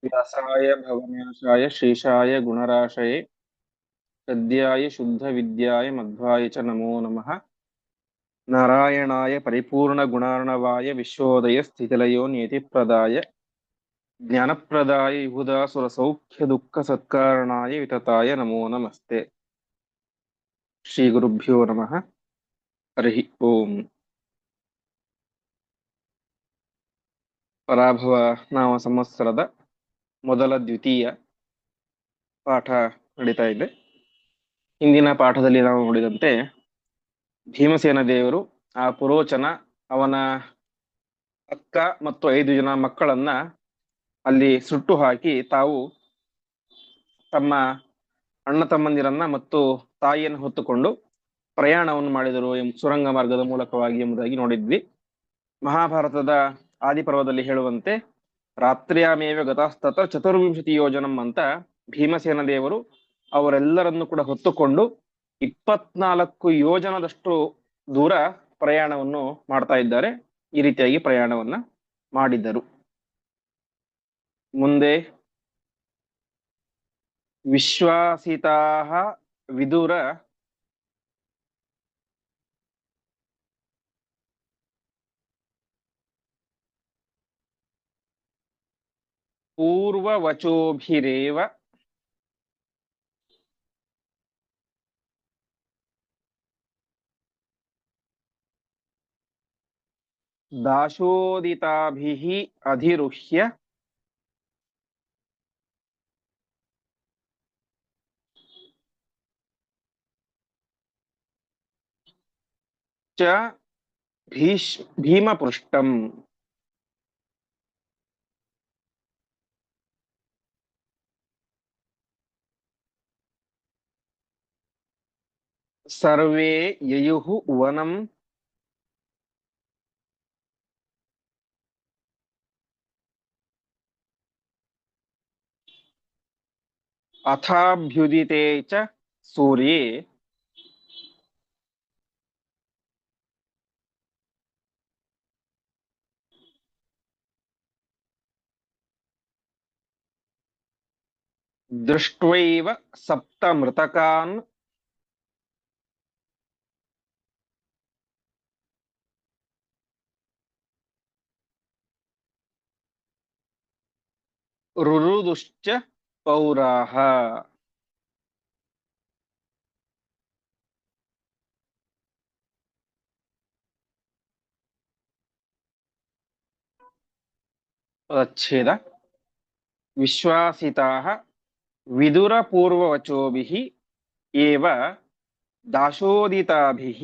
व्यासाय भवनाशाय शेषाय गुणराशये गद्याय शुद्धविद्याय मध्वाय च नमो नमः। नारायणाय परिपूर्णगुणार्णवाय विश्वोदयस्थितिलयो नियतिप्रदाय ज्ञानप्रदाय विबुधासुरसौख्यदुःखसत्कारणाय वितताय नमो नमस्ते। श्रीगुरुभ्यो नमः। हरिः ओम्। ಪರಾಭವ ನಾಮ ಸಂವತ್ಸರದ ಮೊದಲ ದ್ವಿತೀಯ ಪಾಠ ನಡೀತಾ ಇದೆ. ಹಿಂದಿನ ಪಾಠದಲ್ಲಿ ನಾವು ನೋಡಿದಂತೆ ಭೀಮಸೇನ ದೇವರು ಆ ಪುರೋಚನ ಅವನ ಅಕ್ಕ ಮತ್ತು 5 ಜನ ಮಕ್ಕಳನ್ನ ಅಲ್ಲಿ ಸುಟ್ಟು ಹಾಕಿ ತಾವು ತಮ್ಮ ಅಣ್ಣ ತಮ್ಮಂದಿರನ್ನ ಮತ್ತು ತಾಯಿಯನ್ನು ಹೊತ್ತುಕೊಂಡು ಪ್ರಯಾಣವನ್ನು ಮಾಡಿದರು ಸುರಂಗ ಮಾರ್ಗದ ಮೂಲಕವಾಗಿ ಎಂಬುದಾಗಿ ನೋಡಿದ್ವಿ. ಮಹಾಭಾರತದ ಆದಿಪರ್ವದಲ್ಲಿ ಹೇಳುವಂತೆ ರಾತ್ರ್ಯಾಮೇವ ಗತಸ್ತತ್ರ 24 ಯೋಜನಂ ಅಂತ ಭೀಮಸೇನ ದೇವರು ಅವರೆಲ್ಲರನ್ನು ಕೂಡ ಹೊತ್ತುಕೊಂಡು 24 ಯೋಜನದಷ್ಟು ದೂರ ಪ್ರಯಾಣವನ್ನು ಮಾಡ್ತಾ ಇದ್ದಾರೆ. ಈ ರೀತಿಯಾಗಿ ಪ್ರಯಾಣವನ್ನ ಮಾಡಿದ್ದರು. ಮುಂದೆ ವಿಶ್ವಾಸಿತಾ ವಿದುರ ಪೂರ್ವವಚೋಭಿರೇವ ದಾಶೋದಿತಾಭಿಃ ಅಧಿರುಹ್ಯ ಚ ಭೀಮಪೃಷ್ಟಂ. ಸರ್ವೇ ಯಯುಃ ವನಂ ಅಥಾಭ್ಯುದಿತೆ ಚ ಸೂರ್ಯೇ ದೃಷ್ಟ್ವೈವ ಸಪ್ತಮೃತಕಾನ್ ರುರುದುಶ್ಚ ಪೌರಾಹ. ಪದಚ್ಛೇದ. ವಿಶ್ವಾಸಿತಾಃ ವಿದುರಪೂರ್ವವಚೋಭಿಃ ಏವ ದಾಶೋದಿತಾಭಿಃ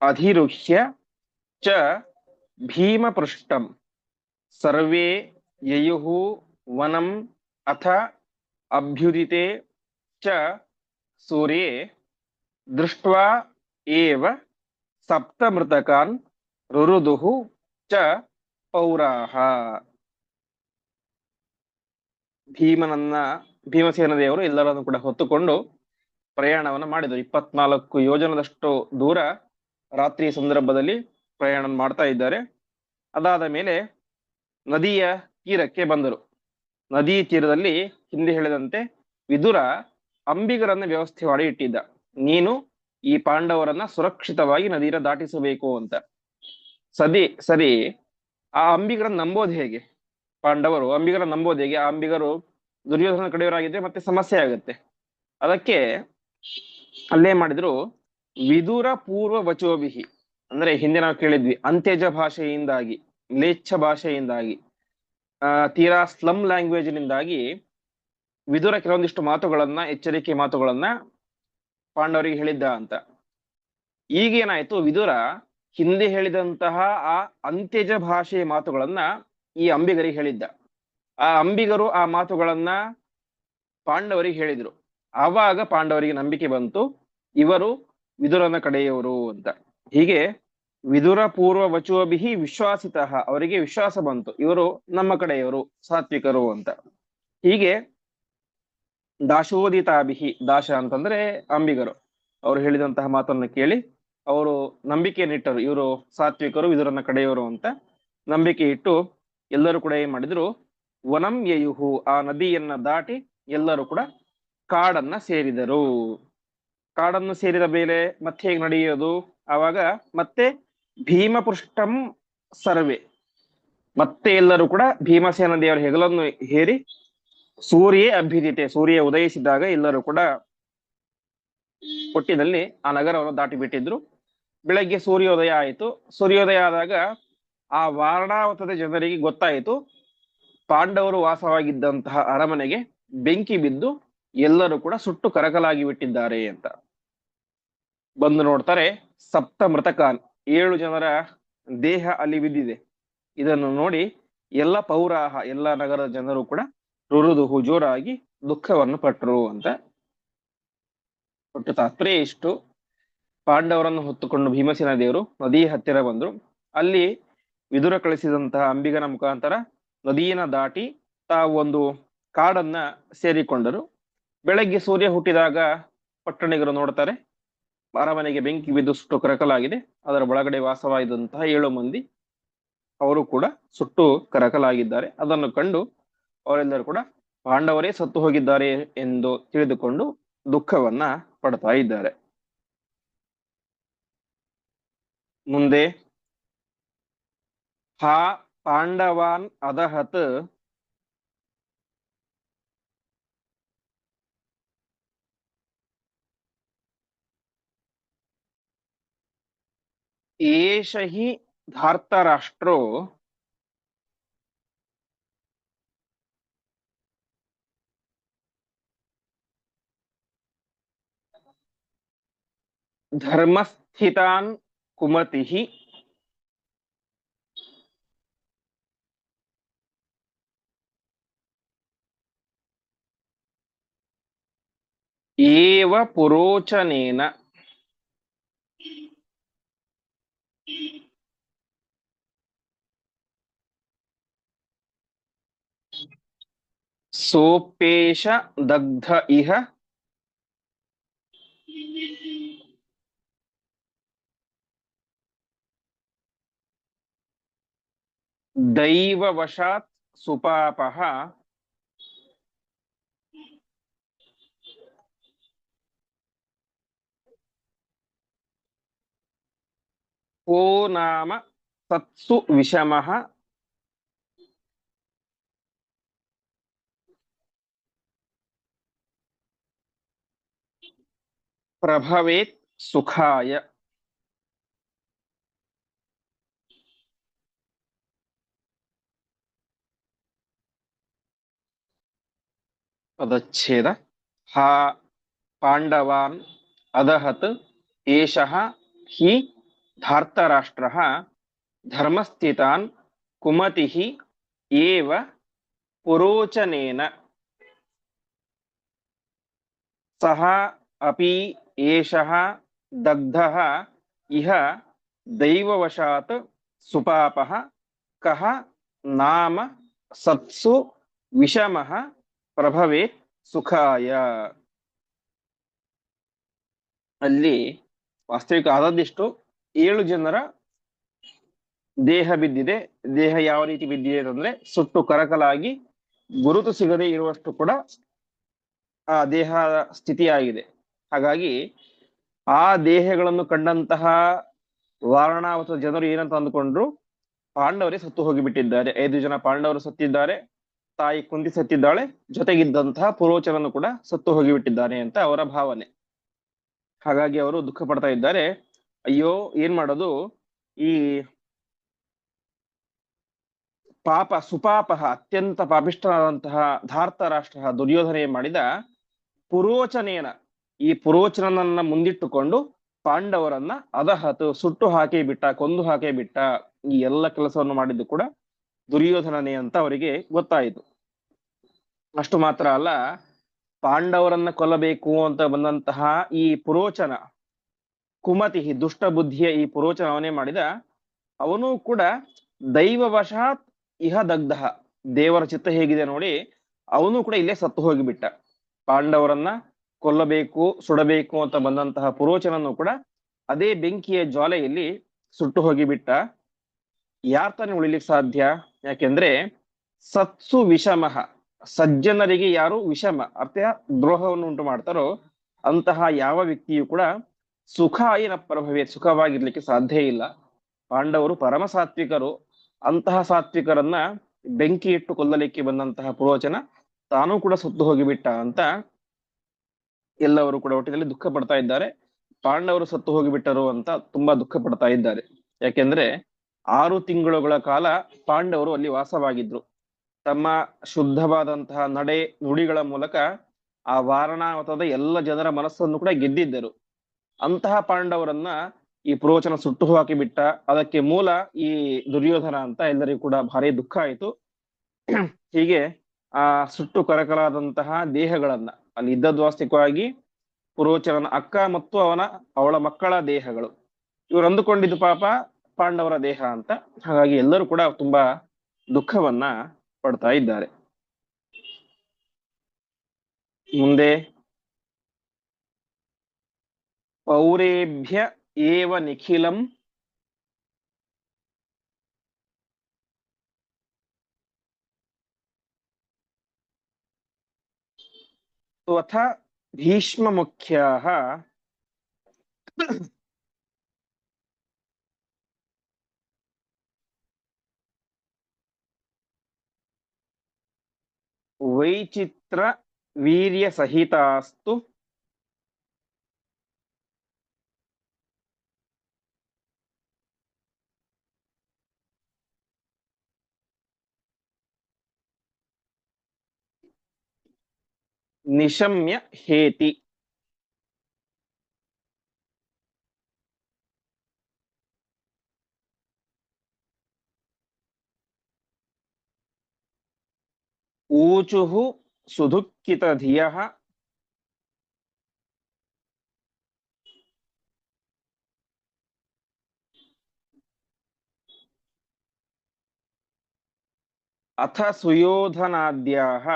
ಅಧಿರುಹ್ಯ ಚ ಭೀಮಪೃಷ್ಟಂ. ಸರ್ವೇ ಯಯುಃ ವನಂ ಅಥ ಅಭ್ಯುದಿತೆ ಚ ಸೂರ್ಯೇ ದೃಷ್ಟ್ವಾ ಏವ ಸಪ್ತಮೃತಕಾನ್ ರುರುದುಃ ಚ ಪೌರಾಹ. ಭೀಮಸೇನ ದೇವರು ಎಲ್ಲರನ್ನು ಕೂಡ ಹೊತ್ತುಕೊಂಡು ಪ್ರಯಾಣವನ್ನು ಮಾಡಿದರು. 24 ಯೋಜನದಷ್ಟು ದೂರ ರಾತ್ರಿ ಸಂದರ್ಭದಲ್ಲಿ ಪ್ರಯಾಣ ಮಾಡ್ತಾ ಇದ್ದಾರೆ. ಅದಾದ ಮೇಲೆ ನದಿಯ ತೀರಕ್ಕೆ ಬಂದರು. ನದಿ ತೀರದಲ್ಲಿ ಹಿಂದೆ ಹೇಳಿದಂತೆ ವಿದುರ ಅಂಬಿಗರನ್ನ ವ್ಯವಸ್ಥೆ ಮಾಡಿ ಇಟ್ಟಿದ್ದ. ನೀನು ಈ ಪಾಂಡವರನ್ನ ಸುರಕ್ಷಿತವಾಗಿ ನದಿಯ ದಾಟಿಸಬೇಕು ಅಂತ. ಸರಿ ಆ ಅಂಬಿಗರನ್ನ ನಂಬೋದು ಹೇಗೆ? ಪಾಂಡವರು ಅಂಬಿಗರನ್ನ ನಂಬೋದು ಹೇಗೆ? ಆ ಅಂಬಿಗರು ದುರ್ಯೋಧನ ಕಡೆಯವರಾಗಿದ್ರೆ ಮತ್ತೆ ಸಮಸ್ಯೆ ಆಗುತ್ತೆ. ಅದಕ್ಕೆ ಅಲ್ಲೇ ಮಾಡಿದ್ರು ವಿದುರ ಪೂರ್ವ ವಚೋಭಿಹಿ. ಅಂದ್ರೆ ಹಿಂದೆ ನಾವು ಕೇಳಿದ್ವಿ, ಅಂತ್ಯಜ ಭಾಷೆಯಿಂದಾಗಿ, ಮ್ಲೇಚ್ಛ ಭಾಷೆಯಿಂದಾಗಿ, ತೀರಾ ಸ್ಲಮ್ ಲ್ಯಾಂಗ್ವೇಜ್ನಿಂದಾಗಿ ವಿದುರ ಕೆಲವೊಂದಿಷ್ಟು ಮಾತುಗಳನ್ನ, ಎಚ್ಚರಿಕೆ ಮಾತುಗಳನ್ನ ಪಾಂಡವರಿಗೆ ಹೇಳಿದ್ದ ಅಂತ. ಈಗೇನಾಯ್ತು, ವಿದುರ ಹಿಂದೆ ಹೇಳಿದಂತಹ ಆ ಅಂತ್ಯಜ ಭಾಷೆಯ ಮಾತುಗಳನ್ನ ಈ ಅಂಬಿಗರಿಗೆ ಹೇಳಿದ್ದ. ಆ ಅಂಬಿಗರು ಆ ಮಾತುಗಳನ್ನ ಪಾಂಡವರಿಗೆ ಹೇಳಿದ್ರು. ಆವಾಗ ಪಾಂಡವರಿಗೆ ನಂಬಿಕೆ ಬಂತು, ಇವರು ವಿದುರನ ಕಡೆಯವರು ಅಂತ. ಹೀಗೆ ವಿದುರ ಪೂರ್ವ ವಚೋಭಿಃ ವಿಶ್ವಾಸಿತಃ, ಅವರಿಗೆ ವಿಶ್ವಾಸ ಬಂತು, ಇವರು ನಮ್ಮ ಕಡೆಯವರು, ಸಾತ್ವಿಕರು ಅಂತ. ಹೀಗೆ ದಾಶೋದಿತಾಭಿಃ, ದಾಶ ಅಂತಂದ್ರೆ ಅಂಬಿಗರು, ಅವರು ಹೇಳಿದಂತಹ ಮಾತನ್ನು ಕೇಳಿ ಅವರು ನಂಬಿಕೆಯನ್ನಿಟ್ಟರು, ಇವರು ಸಾತ್ವಿಕರು, ವಿದುರನ ಕಡೆಯವರು ಅಂತ ನಂಬಿಕೆ ಇಟ್ಟು ಎಲ್ಲರೂ ಕೂಡ ಏನ್ ಮಾಡಿದ್ರು, ವನಂ ಯಯುಹು, ಆ ನದಿಯನ್ನ ದಾಟಿ ಎಲ್ಲರೂ ಕೂಡ ಕಾಡನ್ನ ಸೇರಿದರು. ಕಾಡನ್ನು ಸೇರಿದ ಮೇಲೆ ಮತ್ತೆ ಹೇಗೆ ನಡೆಯೋದು? ಆವಾಗ ಮತ್ತೆ ಭೀಮಪೃಷ್ಠಂ ಸರ್ವೆ, ಮತ್ತೆ ಎಲ್ಲರೂ ಕೂಡ ಭೀಮಸೇನ ದೇವರ ಹೆಗಲನ್ನು ಹೇರಿ ಸೂರ್ಯ ಅಭ್ಯುದಿತೆ, ಸೂರ್ಯ ಉದಯಿಸಿದಾಗ ಎಲ್ಲರೂ ಕೂಡ ಒಟ್ಟಿನಲ್ಲಿ ಆ ನಗರವನ್ನು ದಾಟಿ ಬಿಟ್ಟಿದ್ರು. ಬೆಳಗ್ಗೆ ಸೂರ್ಯೋದಯ ಆಯಿತು. ಸೂರ್ಯೋದಯ ಆದಾಗ ಆ ವಾರಣಾವತದ ಜನರಿಗೆ ಗೊತ್ತಾಯಿತು ಪಾಂಡವರು ವಾಸವಾಗಿದ್ದಂತಹ ಅರಮನೆಗೆ ಬೆಂಕಿ ಬಿದ್ದು ಎಲ್ಲರೂ ಕೂಡ ಸುಟ್ಟು ಕರಕಲಾಗಿ ಬಿಟ್ಟಿದ್ದಾರೆ ಅಂತ. ಬಂದು ನೋಡ್ತಾರೆ, ಸಪ್ತ ಮೃತಕಾನ್, 7 ಜನರ ದೇಹ ಅಲ್ಲಿ ಬಿದ್ದಿದೆ. ಇದನ್ನು ನೋಡಿ ಎಲ್ಲ ಪೌರಾಹ, ಎಲ್ಲ ನಗರದ ಜನರು ಕೂಡ ರುರುದುಹು, ಜೋರಾಗಿ ದುಃಖವನ್ನು ಪಟ್ಟರು ಅಂತ. ಒಟ್ಟು ತಾತ್ಪರ್ಯ ಇಷ್ಟು. ಪಾಂಡವರನ್ನು ಹೊತ್ತುಕೊಂಡು ಭೀಮಸೇನ ದೇವರು ನದಿಯ ಹತ್ತಿರ ಬಂದ್ರು. ಅಲ್ಲಿ ವಿದುರ ಕಳಿಸಿದಂತಹ ಅಂಬಿಗನ ಮುಖಾಂತರ ನದಿಯನ್ನ ದಾಟಿ ತಾವು ಒಂದು ಕಾಡನ್ನ ಸೇರಿಕೊಂಡರು. ಬೆಳಗ್ಗೆ ಸೂರ್ಯ ಹುಟ್ಟಿದಾಗ ಪಟ್ಟಣಿಗರು ನೋಡ್ತಾರೆ ಅರಮನೆಗೆ ಬೆಂಕಿ ಬಿದ್ದು ಸುಟ್ಟು ಕರಕಲಾಗಿದೆ. ಅದರ ಒಳಗಡೆ ವಾಸವಾಗಿದ್ದಂತಹ 7 ಮಂದಿ ಅವರು ಕೂಡ ಸುಟ್ಟು ಕರಕಲಾಗಿದ್ದಾರೆ. ಅದನ್ನು ಕಂಡು ಅವರೆಲ್ಲರೂ ಕೂಡ ಪಾಂಡವರೇ ಸತ್ತು ಹೋಗಿದ್ದಾರೆ ಎಂದು ತಿಳಿದುಕೊಂಡು ದುಃಖವನ್ನ ಪಡ್ತಾ ಇದ್ದಾರೆ. ಮುಂದೆ ಹಾ ಪಾಂಡವಾನ್ ಅದಹತ್ ಏಷ ಹಿ ಧಾರ್ತರಾಷ್ಟ್ರೋ ಧರ್ಮಸ್ಥಿತಾನ್ ಕುಮತಿಃ ಏವ ಪುರೋಚನೇನ ಸೋಪೇಶ ದಗ್ಧ ಇಹ ದೈವವಶಾತ್ ಸುಪಾಪಃ ಕೋ ನಾಮ ತತ್ಸು ವಿಷಮಃ ಪ್ರಭವೇತ್ ಸುಖಾಯ. ಪದಚ್ಛೇದ. ಹಾ ಪಾಂಡವಾನ್ ಅದಹತ್ ಏಷಃ ಹಿ ಧಾರ್ತರಾಷ್ಟ್ರಃ ಧರ್ಮಸ್ಥಿತಾನ್ ಕುಮತಿಃ ಏವ ಪುರೋಚನೇನ ಸಹ ಅಪಿ ಏಷಃ ದಗ್ಧಃ ಇಹ ದೈವವಶಾತ್ ಸುಪಾಪಃ ಕಃ ನಾಮ ಸತ್ಸು ವಿಷಮಃ ಪ್ರಭವೇತ್ ಸುಖಾಯ. ಅಲ್ಲಿ ವಾಸ್ತವಿಕ ಆದದ್ದಿಷ್ಟು 7 ಜನರ ದೇಹ ಬಿದ್ದಿದೆ. ದೇಹ ಯಾವ ರೀತಿ ಬಿದ್ದಿದೆ ಅಂತಂದ್ರೆ ಸುಟ್ಟು ಕರಕಲಾಗಿ ಗುರುತು ಸಿಗದೆ ಇರುವಷ್ಟು ಕೂಡ ಆ ದೇಹ ಸ್ಥಿತಿಯಾಗಿದೆ. ಹಾಗಾಗಿ ಆ ದೇಹಗಳನ್ನು ಕಂಡಂತಹ ವಾರಣಾವತದ ಜನರು ಏನಂತ ಅಂದುಕೊಂಡ್ರು, ಪಾಂಡವರೇ ಸತ್ತು ಹೋಗಿಬಿಟ್ಟಿದ್ದಾರೆ, 5 ಜನ ಪಾಂಡವರು ಸತ್ತಿದ್ದಾರೆ, ತಾಯಿ ಕುಂತಿ ಸತ್ತಿದ್ದಾಳೆ, ಜೊತೆಗಿದ್ದಂತಹ ಪುರೋಚನನ್ನು ಕೂಡ ಸತ್ತು ಹೋಗಿಬಿಟ್ಟಿದ್ದಾನೆ ಅಂತ ಅವರ ಭಾವನೆ. ಹಾಗಾಗಿ ಅವರು ದುಃಖ ಪಡ್ತಾ ಇದ್ದಾರೆ. ಅಯ್ಯೋ ಏನ್ ಮಾಡೋದು, ಈ ಪಾಪ ಸುಪಾಪ ಅತ್ಯಂತ ಪಾಪಿಷ್ಠನಾದಂತಹ ಧಾರ್ತರಾಷ್ಟ್ರ ದುರ್ಯೋಧನೆ ಮಾಡಿದ ಪುರೋಚನೇನ, ಈ ಪುರೋಚನನ್ನ ಮುಂದಿಟ್ಟುಕೊಂಡು ಪಾಂಡವರನ್ನ ಅದಹತು ಸುಟ್ಟು ಹಾಕಿ ಬಿಟ್ಟ, ಕೊಂದು ಹಾಕಿ ಬಿಟ್ಟ. ಈ ಎಲ್ಲ ಕೆಲಸವನ್ನು ಮಾಡಿದ್ದು ಕೂಡ ದುರ್ಯೋಧನನೇ ಅಂತ ಅವರಿಗೆ ಗೊತ್ತಾಯಿತು. ಅಷ್ಟು ಮಾತ್ರ ಅಲ್ಲ, ಪಾಂಡವರನ್ನ ಕೊಲ್ಲಬೇಕು ಅಂತ ಬಂದಂತಹ ಈ ಪುರೋಚನ ಕುಮತಿ, ದುಷ್ಟ ಬುದ್ಧಿಯ ಈ ಪುರೋಚನ ಅವನೇ ಮಾಡಿದ. ಅವನು ಕೂಡ ದೈವವಶಾತ್ ಇಹ ದಗ್ಧ, ದೇವರ ಚಿತ್ತ ಹೇಗಿದೆ ನೋಡಿ, ಅವನು ಕೂಡ ಇಲ್ಲೇ ಸತ್ತು ಹೋಗಿಬಿಟ್ಟ. ಪಾಂಡವರನ್ನ ಕೊಲ್ಲಬೇಕು ಸುಡಬೇಕು ಅಂತ ಬಂದಂತಹ ಪುರೋಚನನ್ನು ಕೂಡ ಅದೇ ಬೆಂಕಿಯ ಜ್ವಾಲೆಯಲ್ಲಿ ಸುಟ್ಟು ಹೋಗಿಬಿಟ್ಟ. ಯಾರ್ ತಾನೇ ಉಳಿಲಿಕ್ಕೆ ಸಾಧ್ಯ? ಯಾಕೆಂದ್ರೆ ಸತ್ಸು ವಿಷಮಃ, ಸಜ್ಜನರಿಗೆ ಯಾರು ವಿಷಮ ಅರ್ಥಾತ್ ದ್ರೋಹವನ್ನು ಉಂಟು ಮಾಡ್ತಾರೋ ಅಂತಹ ಯಾವ ವ್ಯಕ್ತಿಯು ಕೂಡ ಸುಖಾಯ ನ ಪ್ರಭವೇ, ಸುಖವಾಗಿರ್ಲಿಕ್ಕೆ ಸಾಧ್ಯ ಇಲ್ಲ. ಪಾಂಡವರು ಪರಮ ಸಾತ್ವಿಕರು, ಅಂತಹ ಸಾತ್ವಿಕರನ್ನ ಬೆಂಕಿ ಇಟ್ಟು ಕೊಲ್ಲಲಿಕ್ಕೆ ಬಂದಂತಹ ಪುರೋಚನ ತಾನೂ ಕೂಡ ಸುತ್ತು ಹೋಗಿಬಿಟ್ಟ ಅಂತ ಎಲ್ಲವರು ಕೂಡ ಒಟ್ಟಿನಲ್ಲಿ ದುಃಖ ಪಡ್ತಾ ಇದ್ದಾರೆ. ಪಾಂಡವರು ಸತ್ತು ಹೋಗಿಬಿಟ್ಟರು ಅಂತ ತುಂಬಾ ದುಃಖ ಪಡ್ತಾ ಇದ್ದಾರೆ. ಯಾಕೆಂದ್ರೆ 6 ತಿಂಗಳುಗಳ ಕಾಲ ಪಾಂಡವರು ಅಲ್ಲಿ ವಾಸವಾಗಿದ್ರು. ತಮ್ಮ ಶುದ್ಧವಾದಂತಹ ನಡೆ ನುಡಿಗಳ ಮೂಲಕ ಆ ವಾರಣಾವತದ ಎಲ್ಲ ಜನರ ಮನಸ್ಸನ್ನು ಕೂಡ ಗೆದ್ದಿದ್ದರು. ಅಂತಹ ಪಾಂಡವರನ್ನ ಈ ಪುರೋಚನ ಸುಟ್ಟು ಹಾಕಿಬಿಟ್ಟ. ಅದಕ್ಕೆ ಮೂಲ ಈ ದುರ್ಯೋಧನ ಅಂತ ಎಲ್ಲರಿಗೂ ಕೂಡ ಭಾರಿ ದುಃಖ ಆಯಿತು. ಹೀಗೆ ಆ ಸುಟ್ಟು ಕರಕಲಾದಂತಹ ದೇಹಗಳನ್ನ ಅಲ್ಲಿ ಇದ್ದದ್ವಾಸ್ತಿಕವಾಗಿ ಪುರೋಚನನ ಅಕ್ಕ ಮತ್ತು ಅವಳ ಮಕ್ಕಳ ದೇಹಗಳು, ಇವರು ಅಂದುಕೊಂಡಿದ್ದು ಪಾಪ ಪಾಂಡವರ ದೇಹ ಅಂತ. ಹಾಗಾಗಿ ಎಲ್ಲರೂ ಕೂಡ ತುಂಬಾ ದುಃಖವನ್ನ ಪಡ್ತಾ ಇದ್ದಾರೆ. ಮುಂದೆ ಪೌರೇಭ್ಯ ಏವ ನಿಖಿಲಂ ತ್ವಥ ಭೀಷ್ಮ ಮುಖ್ಯಾಃ ವೈಚಿತ್ರ ವೀರ್ಯ ಸಹಿತಾಸ್ತು ನಿಶಮ್ಯ ಹೇತಿ. ಊಚುಃ ಸುದುಃಖಿತ ಧಿಯಃ ಅಥ ಸುಯೋಧನಾದ್ಯಾಃ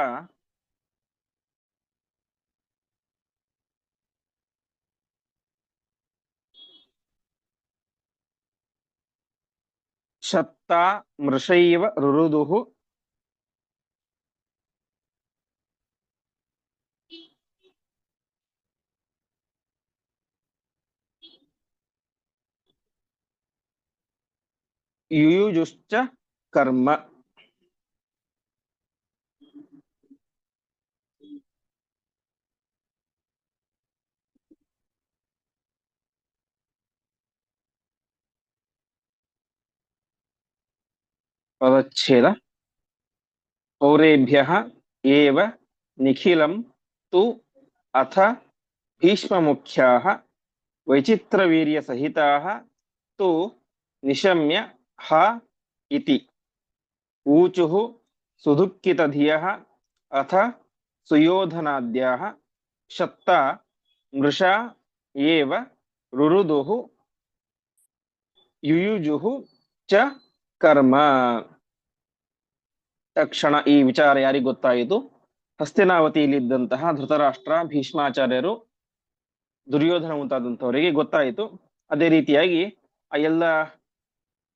ಶತ್ತಾ ಮೃಷೈವ ರುರುದುಃ ಯುಯುಜುಶ್ಚ ಕರ್ಮ. ಪದಚ್ಛೇದ. ಪೌರೇಭ್ಯಃ ಏವ ನಿಖಿಲಂ ತು ಅಥ ಭೀಷ್ಮ ಮುಖ್ಯಾಃ ವೈಚಿತ್ರವೀರ್ಯ ಸಹಿತಾಃ ತು ನಿಶಮ್ಯ ಹ ಇತಿ. ಊಚುಃ ಸುದುಃಖಿತ ಧಿಯಃ ಅಥ ಸುಯೋಧನಾದ್ಯಾಃ ಶತ್ತಾ ಮೃಷಾ ಏವ ರುರುದುಃ ಯುಯುಜುಃ ಚ ಕರ್ಮ. ತಕ್ಷಣ ಈ ವಿಚಾರ ಯಾರಿಗೆ ಗೊತ್ತಾಯಿತು? ಹಸ್ತಿನಾವತಿಯಲ್ಲಿದ್ದಂತಹ ಧೃತರಾಷ್ಟ್ರ, ಭೀಷ್ಮಾಚಾರ್ಯರು, ದುರ್ಯೋಧನ ಮುಂತಾದಂಥವರಿಗೆ ಗೊತ್ತಾಯಿತು. ಅದೇ ರೀತಿಯಾಗಿ ಆ ಎಲ್ಲ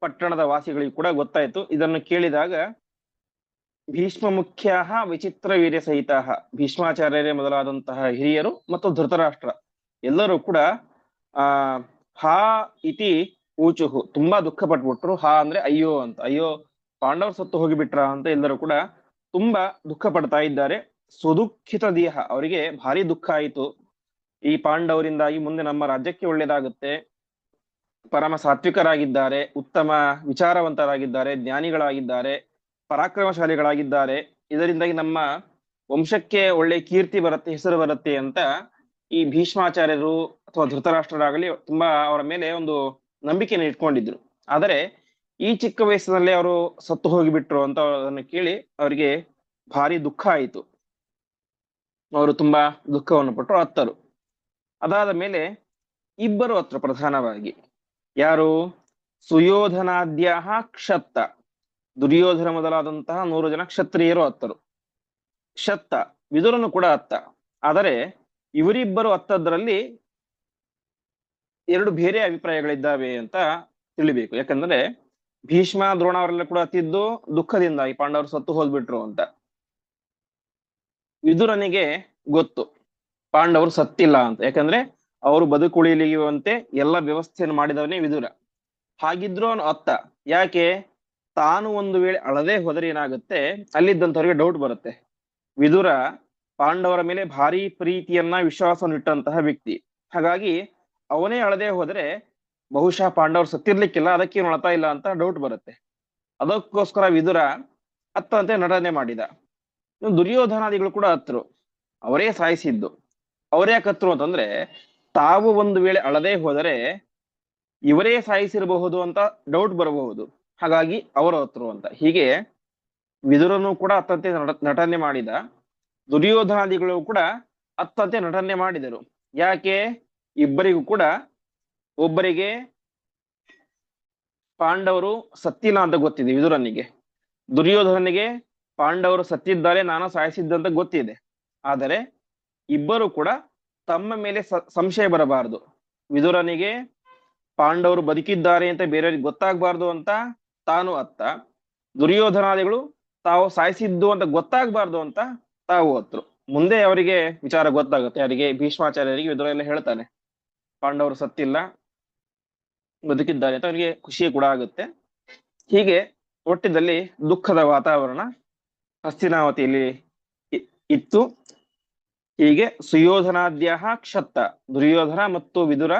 ಪಟ್ಟಣದ ವಾಸಿಗಳಿಗೂ ಕೂಡ ಗೊತ್ತಾಯಿತು. ಇದನ್ನು ಕೇಳಿದಾಗ ಭೀಷ್ಮ ಮುಖ್ಯಾಃ ವಿಚಿತ್ರ ವೀರ್ಯ ಸಹಿತಾಃ, ಭೀಷ್ಮಾಚಾರ್ಯರೇ ಮೊದಲಾದಂತಹ ಹಿರಿಯರು ಮತ್ತು ಧೃತರಾಷ್ಟ್ರ ಎಲ್ಲರೂ ಕೂಡ ಹಾ ಇತಿ ಊಚುಹು, ತುಂಬಾ ದುಃಖ ಪಟ್ಬಿಟ್ರು. ಹಾ ಅಂದ್ರೆ ಅಯ್ಯೋ ಅಂತ, ಅಯ್ಯೋ ಪಾಂಡವರು ಸತ್ತು ಹೋಗಿಬಿಟ್ರ ಅಂತ ಎಲ್ಲರೂ ಕೂಡ ತುಂಬಾ ದುಃಖ ಪಡ್ತಾ ಇದ್ದಾರೆ. ಸುದುಃಖಿತ ದೇಹ, ಅವರಿಗೆ ಭಾರಿ ದುಃಖ ಆಯಿತು. ಈ ಪಾಂಡವರಿಂದಾಗಿ ಮುಂದೆ ನಮ್ಮ ರಾಜ್ಯಕ್ಕೆ ಒಳ್ಳೇದಾಗುತ್ತೆ, ಪರಮ ಸಾತ್ವಿಕರಾಗಿದ್ದಾರೆ, ಉತ್ತಮ ವಿಚಾರವಂತರಾಗಿದ್ದಾರೆ, ಜ್ಞಾನಿಗಳಾಗಿದ್ದಾರೆ, ಪರಾಕ್ರಮಶಾಲಿಗಳಾಗಿದ್ದಾರೆ, ಇದರಿಂದಾಗಿ ನಮ್ಮ ವಂಶಕ್ಕೆ ಒಳ್ಳೆ ಕೀರ್ತಿ ಬರುತ್ತೆ, ಹೆಸರು ಬರುತ್ತೆ ಅಂತ ಈ ಭೀಷ್ಮಾಚಾರ್ಯರು ಅಥವಾ ಧೃತರಾಷ್ಟ್ರರಾಗಲಿ ತುಂಬಾ ಅವರ ಮೇಲೆ ಒಂದು ನಂಬಿಕೆಯನ್ನು ಇಟ್ಕೊಂಡಿದ್ರು. ಆದರೆ ಈ ಚಿಕ್ಕ ವಯಸ್ಸಿನಲ್ಲೇ ಅವರು ಸತ್ತು ಹೋಗಿಬಿಟ್ರು ಅಂತ ಅದನ್ನು ಕೇಳಿ ಅವರಿಗೆ ಭಾರಿ ದುಃಖ ಆಯಿತು. ಅವರು ತುಂಬಾ ದುಃಖವನ್ನು ಪಟ್ಟರು, ಅತ್ತರು. ಅದಾದ ಮೇಲೆ ಇಬ್ಬರು ಅತ್ತರು, ಪ್ರಧಾನವಾಗಿ ಯಾರು? ಸುಯೋಧನಾದ್ಯಾಹ ಕ್ಷತ್ತ, ದುರ್ಯೋಧನ ಮೊದಲಾದಂತಹ 100 ಜನ ಕ್ಷತ್ರಿಯರು ಅತ್ತರು. ಶತ್ತ, ವಿದುರನು ಕೂಡ ಅತ್ತ. ಆದರೆ ಇವರಿಬ್ಬರು ಅತ್ತದ್ರಲ್ಲಿ 2 ಬೇರೆ ಅಭಿಪ್ರಾಯಗಳಿದ್ದಾವೆ ಅಂತ ತಿಳಿಬೇಕು. ಯಾಕಂದ್ರೆ ಭೀಷ್ಮ ದ್ರೋಣ ಅವರೆಲ್ಲ ಕೂಡ ಅತ್ತಿದ್ದು ದುಃಖದಿಂದ ಈ ಪಾಂಡವರು ಸತ್ತು ಹೋದ್ಬಿಟ್ರು ಅಂತ. ವಿದುರನಿಗೆ ಗೊತ್ತು ಪಾಂಡವರು ಸತ್ತಿಲ್ಲ ಅಂತ, ಯಾಕಂದ್ರೆ ಅವರು ಬದುಕುಳಿಯುವಂತೆ ಎಲ್ಲ ವ್ಯವಸ್ಥೆಯನ್ನು ಮಾಡಿದವನೇ ವಿದುರ. ಹಾಗಿದ್ರು ಅವನು ಅತ್ತ. ಯಾಕೆ? ತಾನು ಒಂದು ವೇಳೆ ಅಳದೆ ಹೋದರೆ ಏನಾಗುತ್ತೆ, ಅಲ್ಲಿದ್ದಂಥವ್ರಿಗೆ ಡೌಟ್ ಬರುತ್ತೆ. ವಿದುರ ಪಾಂಡವರ ಮೇಲೆ ಭಾರಿ ಪ್ರೀತಿಯನ್ನ ವಿಶ್ವಾಸವನ್ನು ಇಟ್ಟಂತಹ ವ್ಯಕ್ತಿ. ಹಾಗಾಗಿ ಅವನೇ ಅಳದೆ ಹೋದರೆ ಬಹುಶಃ ಪಾಂಡವರು ಸತ್ತಿರ್ಲಿಕ್ಕಿಲ್ಲ, ಅದಕ್ಕೇನು ಅಳ್ತಾ ಇಲ್ಲ ಅಂತ ಡೌಟ್ ಬರುತ್ತೆ. ಅದಕ್ಕೋಸ್ಕರ ವಿದುರ ಅತ್ತಂತೆ ನಟನೆ ಮಾಡಿದ. ದುರ್ಯೋಧನಾದಿಗಳು ಕೂಡ ಹತ್ರು, ಅವರೇ ಸಾಯಿಸಿದ್ದು. ಅವರೇ ಕತ್ರು ಅಂತಂದ್ರೆ ತಾವು ಒಂದು ವೇಳೆ ಅಳದೆ ಹೋದರೆ ಇವರೇ ಸಾಯಿಸಿರಬಹುದು ಅಂತ ಡೌಟ್ ಬರಬಹುದು. ಹಾಗಾಗಿ ಅವರು ಹತ್ರು ಅಂತ. ಹೀಗೆ ವಿದುರನು ಕೂಡ ಅತ್ತಂತೆ ನಟನೆ ಮಾಡಿದ, ದುರ್ಯೋಧನಾದಿಗಳು ಕೂಡ ಅತ್ತಂತೆ ನಟನೆ ಮಾಡಿದರು. ಯಾಕೆ? ಇಬ್ಬರಿಗೂ ಕೂಡ, ಒಬ್ಬರಿಗೆ ಪಾಂಡವರು ಸತ್ತಿಲ್ಲ ಅಂತ ಗೊತ್ತಿದೆ ವಿದುರನಿಗೆ, ದುರ್ಯೋಧನಿಗೆ ಪಾಂಡವರು ಸತ್ತಿದ್ದಾರೆ, ನಾನು ಸಾಯಿಸಿದ್ದಂತ ಗೊತ್ತಿದೆ. ಆದರೆ ಇಬ್ಬರು ಕೂಡ ತಮ್ಮ ಮೇಲೆ ಸಂಶಯ ಬರಬಾರದು. ವಿದುರನಿಗೆ ಪಾಂಡವರು ಬದುಕಿದ್ದಾರೆ ಅಂತ ಬೇರೆಯವ್ರಿಗೆ ಗೊತ್ತಾಗಬಾರ್ದು ಅಂತ ತಾನು ಅತ್ತ, ದುರ್ಯೋಧನಾದಿಗಳು ತಾವು ಸಾಯಿಸಿದ್ದು ಅಂತ ಗೊತ್ತಾಗಬಾರ್ದು ಅಂತ ತಾವು ಹತ್ರು. ಮುಂದೆ ಅವರಿಗೆ ವಿಚಾರ ಗೊತ್ತಾಗುತ್ತೆ, ಅವರಿಗೆ ಭೀಷ್ಮಾಚಾರ್ಯರಿಗೆ ವಿದುರ ಎಲ್ಲ ಹೇಳ್ತಾನೆ ಪಾಂಡವರು ಸತ್ತಿಲ್ಲ, ಬದುಕಿದ್ದಾರೆ ಅಂತ. ಅವರಿಗೆ ಖುಷಿ ಕೂಡ ಆಗುತ್ತೆ. ಹೀಗೆ ಒಟ್ಟಿನಲ್ಲಿ ದುಃಖದ ವಾತಾವರಣ ಹಸ್ತಿನಾವತಿಯಲ್ಲಿ ಇತ್ತು. ಹೀಗೆ ಸುಯೋಧನಾದ್ಯ ಕ್ಷತ್ತ, ದುರ್ಯೋಧನ ಮತ್ತು ವಿದುರ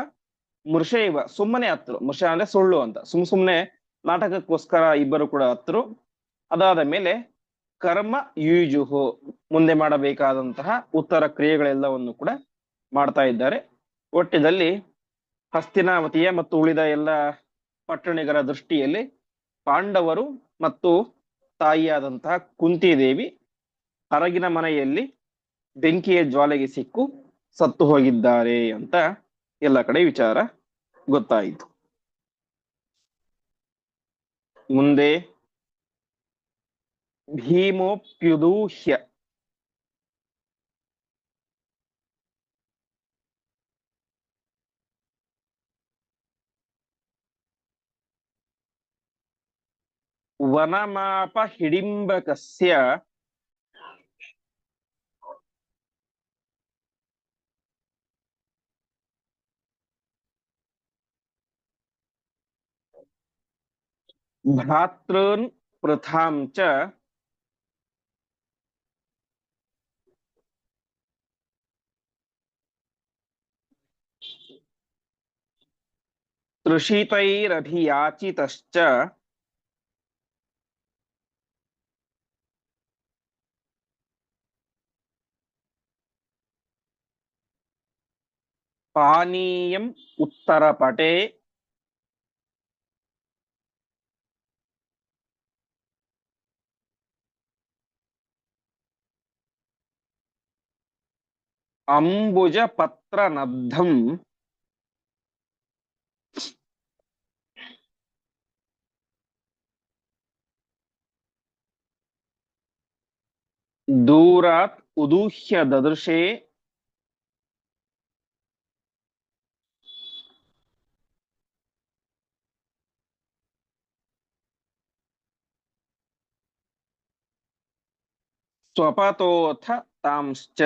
ಮೃಷೈವ ಸುಮ್ಮನೆ ಹತ್ರು. ಮೃಷ ಅಂದ್ರೆ ಸುಳ್ಳು ಅಂತ, ಸುಮ್ನೆ ನಾಟಕಕ್ಕೋಸ್ಕರ ಇಬ್ಬರು ಕೂಡ ಹತ್ರು. ಅದಾದ ಮೇಲೆ ಕರ್ಮ ಯುಜುಹು, ಮುಂದೆ ಮಾಡಬೇಕಾದಂತಹ ಉತ್ತರ ಕ್ರಿಯೆಗಳೆಲ್ಲವನ್ನು ಕೂಡ ಮಾಡ್ತಾ ಇದ್ದಾರೆ. ಒಟ್ಟಿನಲ್ಲಿ ಹಸ್ತಿನಾವತಿಯ ಮತ್ತು ಉಳಿದ ಎಲ್ಲ ಪಟ್ಟಣಿಗರ ದೃಷ್ಟಿಯಲ್ಲಿ ಪಾಂಡವರು ಮತ್ತು ತಾಯಿಯಾದಂತಹ ಕುಂತಿದೇವಿ ಹೊರಗಿನ ಮನೆಯಲ್ಲಿ ಬೆಂಕಿಯ ಜ್ವಾಲೆಗೆ ಸಿಕ್ಕು ಸತ್ತು ಹೋಗಿದ್ದಾರೆ ಅಂತ ಎಲ್ಲ ಕಡೆ ವಿಚಾರ ಗೊತ್ತಾಯಿತು. ಮುಂದೆ ಭೀಮೋಪ್ಯುದೂಹ್ಯ, ವನಮಾಪ ಹಿಡಿಂಬಕಸ್ಯ ಭ್ರಾತೃನ್ ಪೃಥಾಂ ಚ ತೃಷಿತೈರಭಿಯಾಚಿತಶ್ಚ ಪಾನೀಯಂ ಉತ್ತರಪಟೆ ಅಂಬುಜ ಪತ್ರನಬ್ಧಂ ದೂರಾತ್ ಉದೂಹ್ಯ ದದೃಶೆ ಸ್ವಪತೋಥ ತಾಂಶ್ಚ.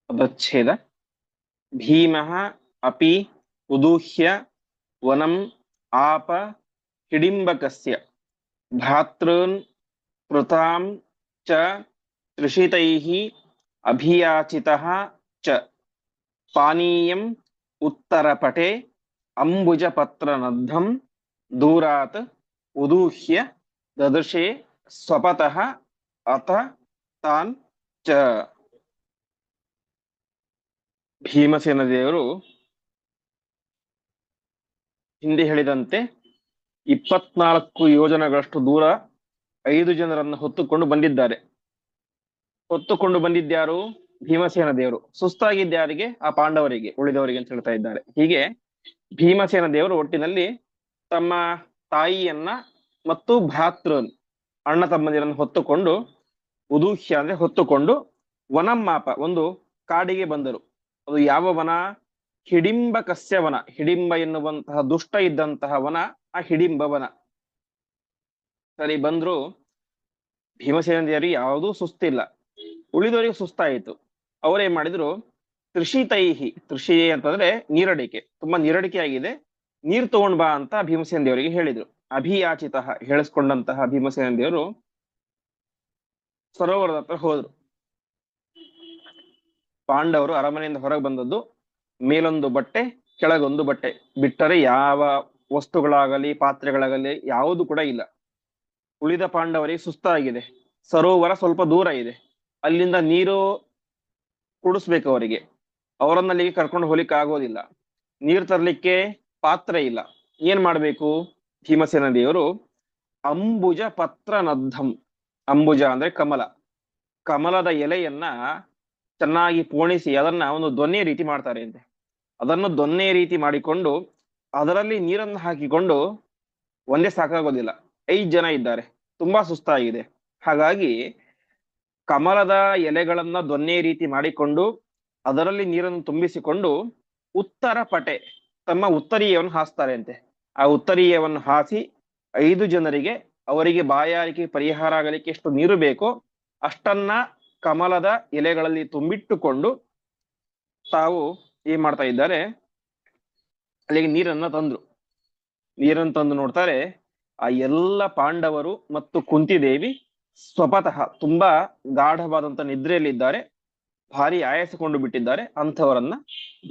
ಪದಚ್ಛೇದ. ಭೀಮಃ ಅಪಿ ಉದೂಹ್ಯ ವನಂ ಆಪ ಹಿಡಿಂಬಕಸ್ಯ ಭ್ರಾತೃನ್ ಪೃತಾಂ ಚ ತೃಷಿತೈಃ ಅಭಿಯಾಚಿತಃ ಚ ಪಾನೀಯಂ ಉತ್ತರಪಟೆ ಅಂಬುಜಪತ್ರನದ್ಧಂ ದೂರಾತ್ ಉದೂಹ್ಯ ದದೃಶೆ ಸ್ವಪತಃ ಅಥ ತಾನ್ ಚ. ಭೀಮಸೇನ ದೇವರು ಹಿಂದೆ ಹೇಳಿದಂತೆ 24 ಯೋಜನೆಗಳಷ್ಟು ದೂರ 5 ಜನರನ್ನು ಹೊತ್ತುಕೊಂಡು ಬಂದಿದ್ದಾರೆ. ಹೊತ್ತುಕೊಂಡು ಬಂದಿದ್ಯಾರು? ಭೀಮಸೇನ ದೇವರು. ಸುಸ್ತಾಗಿದ್ಯಾರಿಗೆ? ಆ ಪಾಂಡವರಿಗೆ, ಉಳಿದವರಿಗೆ ಅಂತ ಹೇಳ್ತಾ ಇದ್ದಾರೆ. ಹೀಗೆ ಭೀಮಸೇನ ದೇವರು ಒಟ್ಟಿನಲ್ಲಿ ತಮ್ಮ ತಾಯಿಯನ್ನ ಮತ್ತು ಭ್ರಾತೃನ್, ಅಣ್ಣ ತಮ್ಮಂದಿರನ್ನು ಹೊತ್ತುಕೊಂಡು ಉದೂಹ್ಯ ಅಂದ್ರೆ ಹೊತ್ತುಕೊಂಡು ವನಮ್ಮಾಪ ಒಂದು ಕಾಡಿಗೆ ಬಂದರು. ಅದು ಯಾವ ವನ? ಹಿಡಿಂಬ ಕಸ್ಯ ವನ. ಹಿಡಿಂಬ ಎನ್ನುವಂತಹ ದುಷ್ಟ ಇದ್ದಂತಹ ವನ ಆ ಹಿಡಿಂಬ ವನ. ಸರಿ, ಬಂದ್ರು. ಭೀಮಸೇನ ದೇವರಿಗೆ ಯಾವುದೂ ಸುಸ್ತಿಲ್ಲ, ಉಳಿದವರಿಗೆ ಸುಸ್ತಾಯಿತು. ಅವರೇನ್ ಮಾಡಿದ್ರು? ತೃಷಿತೈಹಿ, ತೃಷಿ ಅಂತಂದ್ರೆ ನೀರಡಿಕೆ, ತುಂಬಾ ನೀರಡಿಕೆ ಆಗಿದೆ, ನೀರ್ ತಗೊಂಡ್ ಬಾ ಅಂತ ಭೀಮಸೇನ ದೇವರಿಗೆ ಹೇಳಿದ್ರು. ಅಭಿಯಾಚಿತ ಹೇಳಿಸ್ಕೊಂಡಂತಹ ಭೀಮಸೇನ ದೇವರು ಸರೋವರದ ಹತ್ರ ಹೋದ್ರು. ಪಾಂಡವರು ಅರಮನೆಯಿಂದ ಹೊರಗೆ ಬಂದದ್ದು ಮೇಲೊಂದು ಬಟ್ಟೆ ಕೆಳಗೊಂದು ಬಟ್ಟೆ ಬಿಟ್ಟರೆ ಯಾವ ವಸ್ತುಗಳಾಗಲಿ ಪಾತ್ರೆಗಳಾಗಲಿ ಯಾವುದು ಕೂಡ ಇಲ್ಲ. ಉಳಿದ ಪಾಂಡವರಿಗೆ ಸುಸ್ತಾಗಿದೆ. ಸರೋವರ ಸ್ವಲ್ಪ ದೂರ ಇದೆ, ಅಲ್ಲಿಂದ ನೀರು ಕುಡಿಸ್ಬೇಕು ಅವರಿಗೆ. ಅವರನ್ನಲ್ಲಿಗೆ ಕರ್ಕೊಂಡು ಹೋಗ್ಲಿಕ್ಕೆ ಆಗೋದಿಲ್ಲ. ನೀರು ತರ್ಲಿಕ್ಕೆ ಪಾತ್ರೆ ಇಲ್ಲ. ಏನ್ ಮಾಡ್ಬೇಕು? ಭೀಮಸೇನ ದೇವರು ಅಂಬುಜ ಪತ್ರ ನದ್ದಂ, ಅಂಬುಜ ಅಂದ್ರೆ ಕಮಲ, ಕಮಲದ ಎಲೆಯನ್ನ ಚೆನ್ನಾಗಿ ಪೋಣಿಸಿ ಅದನ್ನ ಒಂದು ದೊನ್ನೆ ರೀತಿ ಮಾಡ್ತಾರೆ ಅಂತೆ. ಅದನ್ನು ದೊನ್ನೆ ರೀತಿ ಮಾಡಿಕೊಂಡು ಅದರಲ್ಲಿ ನೀರನ್ನು ಹಾಕಿಕೊಂಡು, ಒಂದೇ ಸಾಕಾಗೋದಿಲ್ಲ, 5 ಜನ ಇದ್ದಾರೆ, ತುಂಬಾ ಸುಸ್ತಾಗಿದೆ. ಹಾಗಾಗಿ ಕಮಲದ ಎಲೆಗಳನ್ನ ದೊನ್ನೆ ರೀತಿ ಮಾಡಿಕೊಂಡು ಅದರಲ್ಲಿ ನೀರನ್ನು ತುಂಬಿಸಿಕೊಂಡು ಉತ್ತರ ಪಟೆ, ತಮ್ಮ ಉತ್ತರೀಯವನ್ನು ಹಾಸ್ತಾರೆ ಅಂತೆ. ಆ ಉತ್ತರೀಯವನ್ನು ಹಾಸಿ 5 ಜನರಿಗೆ, ಅವರಿಗೆ ಬಾಯಾರಿಕೆ ಪರಿಹಾರ ಆಗಲಿಕ್ಕೆ ಎಷ್ಟು ನೀರು ಬೇಕೋ ಅಷ್ಟನ್ನ ಕಮಲದ ಎಲೆಗಳಲ್ಲಿ ತುಂಬಿಟ್ಟುಕೊಂಡು ತಾವು ಏನ್ ಮಾಡ್ತಾ ಇದ್ದಾರೆ, ಅಲ್ಲಿಗೆ ನೀರನ್ನ ತಂದ್ರು. ನೀರನ್ನು ತಂದು ನೋಡ್ತಾರೆ, ಆ ಎಲ್ಲ ಪಾಂಡವರು ಮತ್ತು ಕುಂತಿದೇವಿ ಸ್ವಪತಃ ತುಂಬಾ ಗಾಢವಾದಂತ ನಿದ್ರೆಯಲ್ಲಿದ್ದಾರೆ, ಭಾರಿ ಆಯಾಸಕೊಂಡು ಬಿಟ್ಟಿದ್ದಾರೆ. ಅಂಥವರನ್ನ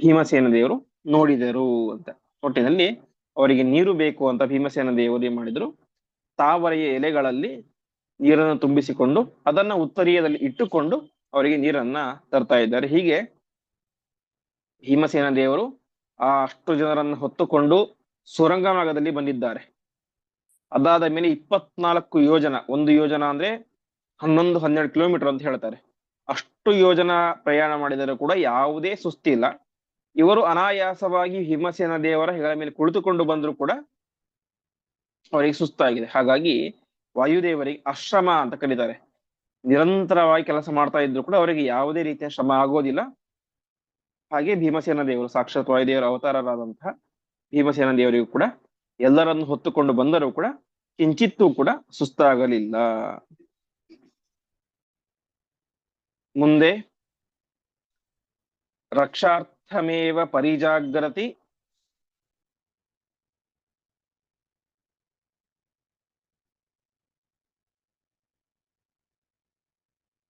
ಭೀಮಸೇನ ದೇವರು ನೋಡಿದರು ಅಂತ. ಒಟ್ಟಿನಲ್ಲಿ ಅವರಿಗೆ ನೀರು ಬೇಕು ಅಂತ ಭೀಮಸೇನ ದೇವರು ಏನ್ ಮಾಡಿದ್ರು? ತಾವರೆಯ ಎಲೆಗಳಲ್ಲಿ ನೀರನ್ನು ತುಂಬಿಸಿಕೊಂಡು ಅದನ್ನ ಉತ್ತರೀಯದಲ್ಲಿ ಇಟ್ಟುಕೊಂಡು ಅವರಿಗೆ ನೀರನ್ನ ತರ್ತಾ ಇದ್ದಾರೆ. ಹೀಗೆ ಭೀಮಸೇನ ದೇವರು ಆ ಅಷ್ಟು ಜನರನ್ನು ಹೊತ್ತುಕೊಂಡು ಸುರಂಗ ಮಾರ್ಗದಲ್ಲಿ ಬಂದಿದ್ದಾರೆ. ಅದಾದ ಮೇಲೆ 24 ಯೋಜನ, ಒಂದು ಯೋಜನ ಅಂದ್ರೆ 11-12 ಕಿಲೋಮೀಟರ್ ಅಂತ ಹೇಳ್ತಾರೆ, ಅಷ್ಟು ಯೋಜನ ಪ್ರಯಾಣ ಮಾಡಿದರೂ ಕೂಡ ಯಾವುದೇ ಸುಸ್ತಿಲ್ಲ. ಇವರು ಅನಾಯಾಸವಾಗಿ ಭೀಮಸೇನ ದೇವರ ಹೆಗಲ ಮೇಲೆ ಕುಳಿತುಕೊಂಡು ಬಂದ್ರು ಕೂಡ ಅವರಿಗೆ ಸುಸ್ತಾಗಿದೆ. ಹಾಗಾಗಿ ವಾಯುದೇವರಿಗೆ ಅಶ್ರಮ ಅಂತ ಕರೀತಾರೆ. ನಿರಂತರವಾಗಿ ಕೆಲಸ ಮಾಡ್ತಾ ಇದ್ರು ಕೂಡ ಅವರಿಗೆ ಯಾವುದೇ ರೀತಿಯ ಶ್ರಮ ಆಗೋದಿಲ್ಲ. ಹಾಗೆ ಭೀಮಸೇನ ದೇವರು, ಸಾಕ್ಷಾತ್ ವಾಯುದೇವರ ಅವತಾರರಾದಂತಹ ಭೀಮಸೇನ ದೇವರಿಗೂ ಕೂಡ ಎಲ್ಲರನ್ನು ಹೊತ್ತುಕೊಂಡು ಬಂದರೂ ಕೂಡ ಕಿಂಚಿತ್ತೂ ಕೂಡ ಸುಸ್ತಾಗಲಿಲ್ಲ. ಮುಂದೆ ರಕ್ಷಾರ್ಥಮೇವ ಪರಿಜಾಗ್ರತಿ